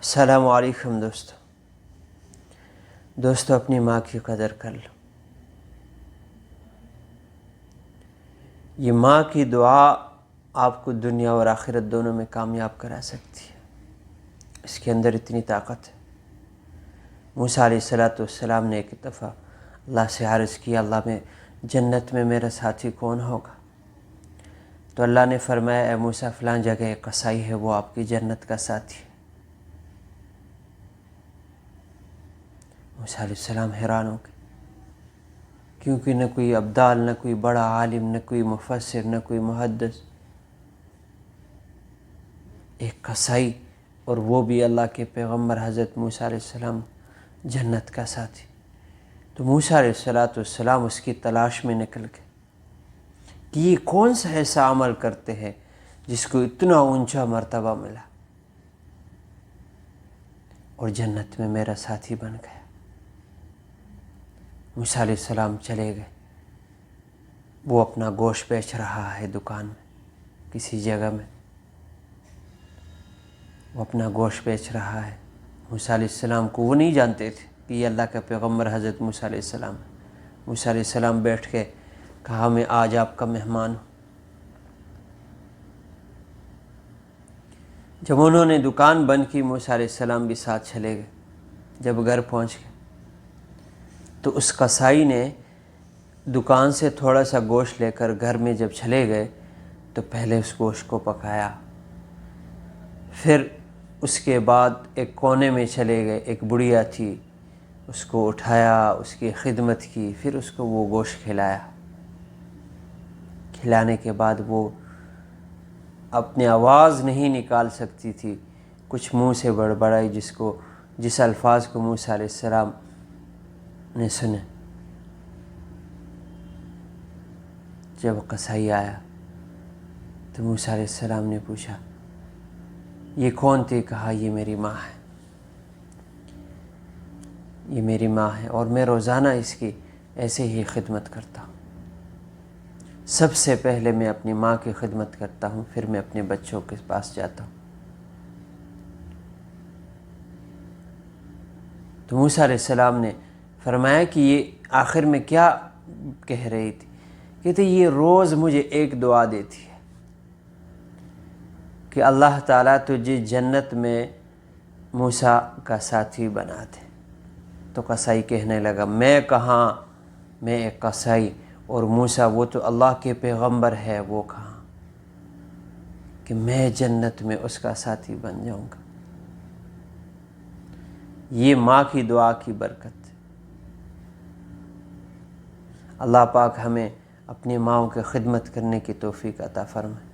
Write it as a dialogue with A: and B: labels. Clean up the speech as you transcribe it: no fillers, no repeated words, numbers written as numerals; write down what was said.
A: السلام علیکم دوستو اپنی ماں کی قدر کر لو۔ یہ ماں کی دعا آپ کو دنیا اور آخرت دونوں میں کامیاب کرا سکتی ہے، اس کے اندر اتنی طاقت ہے۔ موسیٰ علیہ السلام نے ایک دفعہ اللہ سے عرض کیا، اللہ میں جنت میں میرا ساتھی کون ہوگا؟ تو اللہ نے فرمایا، اے موسیٰ فلاں جگہ ایک قصائی ہے، وہ آپ کی جنت کا ساتھی ہے۔ موسیٰ علیہ السلام حیران ہو گئے، کیونکہ نہ کوئی ابدال، نہ کوئی بڑا عالم، نہ کوئی مفسر، نہ کوئی محدث، ایک قصائی، اور وہ بھی اللہ کے پیغمبر حضرت موسیٰ علیہ السلام جنت کا ساتھی۔ تو موسیٰ علیہ السلام اس کی تلاش میں نکل گئے کہ یہ کون سا ایسا عمل کرتے ہیں جس کو اتنا اونچا مرتبہ ملا اور جنت میں میرا ساتھی بن گیا۔ موسیٰ علیہ السلام چلے گئے، وہ اپنا گوشت بیچ رہا ہے دکان میں، کسی جگہ میں وہ اپنا گوشت بیچ رہا ہے۔ موسیٰ علیہ السلام کو وہ نہیں جانتے تھے کہ یہ اللہ کا پیغمبر حضرت موسیٰ علیہ السلام ہے۔ موسیٰ علیہ السلام بیٹھ کے کہا، میں آج آپ کا مہمان ہوں۔ جب انہوں نے دکان بند کی، موسیٰ علیہ السلام بھی ساتھ چلے گئے۔ جب گھر پہنچ گئے تو اس قصائی نے دکان سے تھوڑا سا گوشت لے کر گھر میں جب چلے گئے تو پہلے اس گوشت کو پکایا، پھر اس کے بعد ایک کونے میں چلے گئے، ایک بڑھیا تھی، اس کو اٹھایا، اس کی خدمت کی، پھر اس کو وہ گوشت کھلایا۔ کھلانے کے بعد وہ اپنی آواز نہیں نکال سکتی تھی، کچھ منہ سے بڑبڑائی، جس الفاظ کو موسیٰ علیہ السلام نے سنے۔ جب قصائی آیا تو موسیٰ علیہ السلام نے پوچھا، یہ کون تھی؟ کہا، یہ میری ماں ہے، یہ میری ماں ہے، اور میں روزانہ اس کی ایسے ہی خدمت کرتا ہوں۔ سب سے پہلے میں اپنی ماں کی خدمت کرتا ہوں، پھر میں اپنے بچوں کے پاس جاتا ہوں۔ تو موسیٰ علیہ السلام نے فرمایا کہ یہ آخر میں کیا کہہ رہی تھی؟ کہتے یہ روز مجھے ایک دعا دیتی ہے کہ اللہ تعالیٰ تجھے جنت میں موسیٰ کا ساتھی بنا دے۔ تو قصائی کہنے لگا، میں کہاں، میں ایک قصائی، اور موسیٰ وہ تو اللہ کے پیغمبر ہے، وہ کہاں کہ میں جنت میں اس کا ساتھی بن جاؤں گا۔ یہ ماں کی دعا کی برکت۔ اللہ پاک ہمیں اپنی ماؤں کی خدمت کرنے کی توفیق عطا فرمائے۔